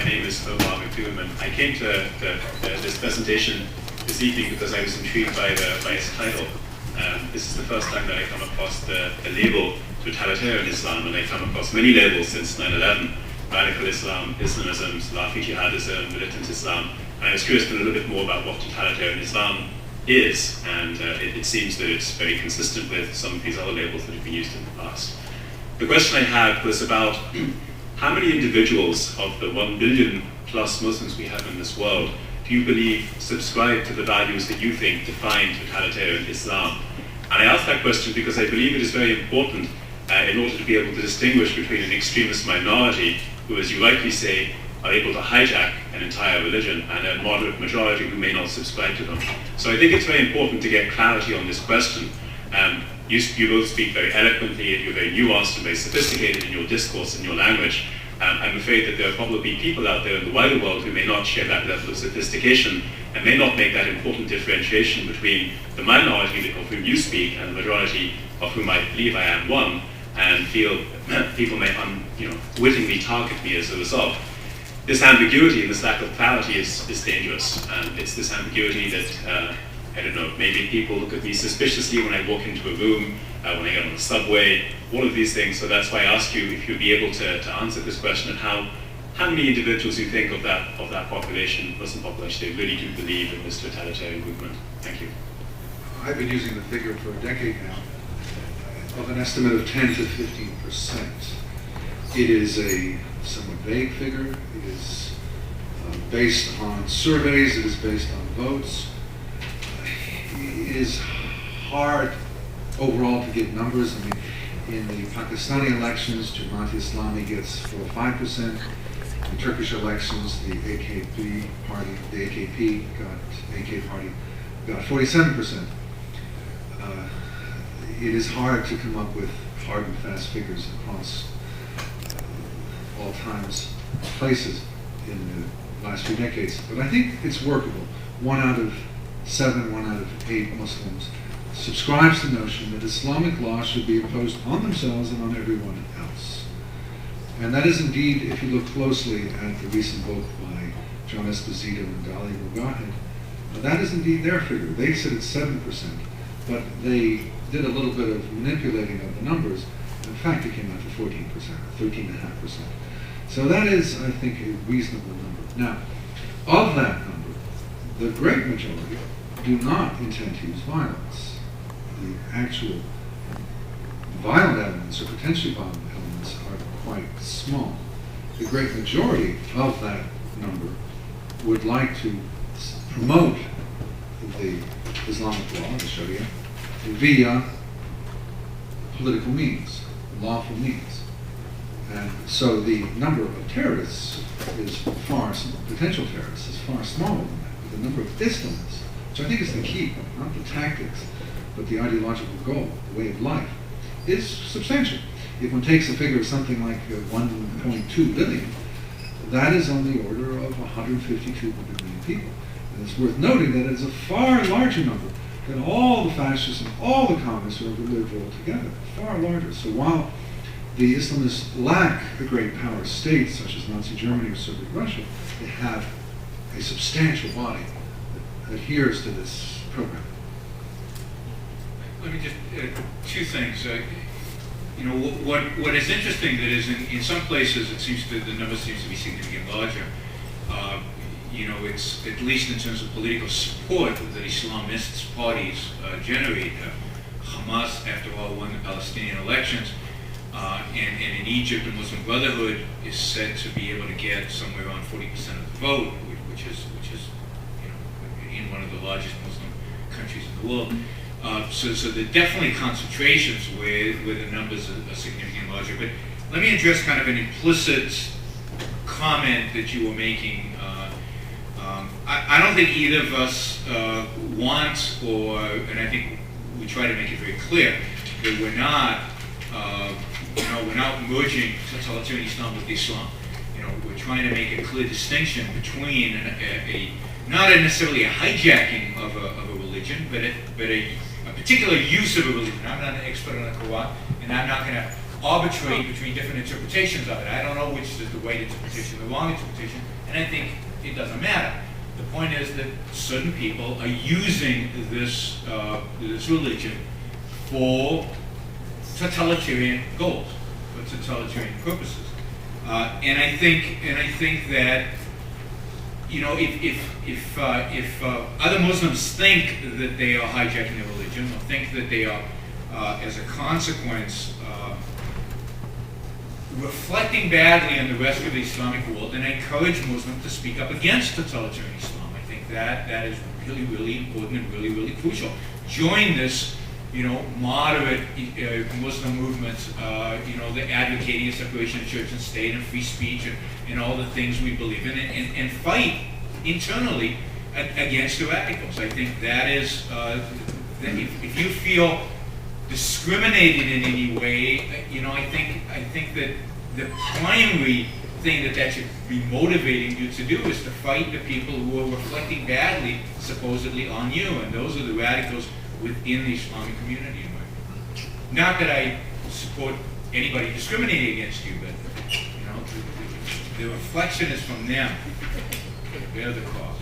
name is Omar McDoom, and I came to this presentation this evening because I was intrigued by its title. This is the first time that I come across the label Totalitarian Islam, and I come across many labels since 9/11, radical Islam, Islamism, Salafi jihadism, militant Islam. And I was curious to know a little bit more about what totalitarian Islam is, and it seems that it's very consistent with some of these other labels that have been used in the past. The question I had was about how many individuals of the 1 billion plus Muslims we have in this world do you believe subscribe to the values that you think define totalitarian Islam? And I ask that question because I believe it is very important in order to be able to distinguish between an extremist minority who, as you rightly say, are able to hijack an entire religion and a moderate majority who may not subscribe to them. So I think it's very important to get clarity on this question. You both speak very eloquently, and you're very nuanced and very sophisticated in your discourse and your language. I'm afraid that there are probably people out there in the wider world who may not share that level of sophistication and may not make that important differentiation between the minority of whom you speak and the majority of whom I believe I am one, and feel people may wittingly target me as a result. This ambiguity and this lack of clarity is dangerous. It's this ambiguity that, I don't know, maybe people look at me suspiciously when I walk into a room, when I get on the subway, all of these things. So that's why I ask you if you'd be able to answer this question and how many individuals you think of that population, Muslim population, they really do believe in this totalitarian movement. Thank you. I've been using the figure for a decade now, of an estimate of 10 to 15%. It is a somewhat vague figure. It is based on surveys. It is based on votes. It is hard overall to give numbers. I mean, in the Pakistani elections, Jamaat-e-Islami gets 4 or 5%. In Turkish elections, the AKP party got 47%. It is hard to come up with hard and fast figures across all times, places in the last few decades. But I think it's workable. 1 out of 7, 1 out of 8 Muslims subscribes to the notion that Islamic law should be imposed on themselves and on everyone else. And that is indeed, if you look closely at the recent book by John Esposito and Dali Mugahed, that is indeed their figure. They said it's 7%, but they did a little bit of manipulating of the numbers. In fact, it came out to 14%, 13.5%. So that is, I think, a reasonable number. Now, of that number, the great majority do not intend to use violence. The actual violent elements or potentially violent elements are quite small. The great majority of that number would like to promote the Islamic law, the Sharia, via political means, lawful means. And so the number of terrorists is potential terrorists is far smaller than that. But the number of Islamists, which I think is the key point, not the tactics, but the ideological goal, the way of life, is substantial. If one takes a figure of something like 1.2 billion, that is on the order of 150, 200 million people. And it's worth noting that it's a far larger number than all the fascists and all the communists who ever lived all together, far larger. So while the Islamists lack a great power state, such as Nazi Germany or Soviet Russia, they have a substantial body that adheres to this program. Let me just, 2 things. What is interesting that is in some places it seems the number seems to be significantly larger. It's at least in terms of political support that Islamist parties generate. Hamas, after all, won the Palestinian elections, and in Egypt, the Muslim Brotherhood is said to be able to get somewhere around 40% of the vote, which is in one of the largest Muslim countries in the world. So there are definitely concentrations where the numbers are significantly larger. But let me address kind of an implicit comment that you were making. I don't think either of us want, and I think we try to make it very clear that we're not merging totalitarian Islam with Islam. We're trying to make a clear distinction between not necessarily a hijacking of a religion, but a particular use of a religion. I'm not an expert on the Quran, and I'm not going to arbitrate between different interpretations of it. I don't know which is the right interpretation, the wrong interpretation, and I think it doesn't matter. The point is that certain people are using this this religion for totalitarian goals, for totalitarian purposes, and I think that, you know, if other Muslims think that they are hijacking their religion, or think that they are, as a consequence, reflecting badly on the rest of the Islamic world, and I encourage Muslims to speak up against totalitarian Islam. I think that is really, really important and really, really crucial. Join this, you know, moderate Muslim movements, you know, the advocating a separation of church and state and free speech and all the things we believe in, and fight internally against the radicals. I think that is, that if you feel discriminated in any way, you know, I think that the primary thing that should be motivating you to do is to fight the people who are reflecting badly, supposedly, on you, and those are the radicals within the Islamic community. Not that I support anybody discriminating against you, but, you know, the reflection is from them. They're the cause.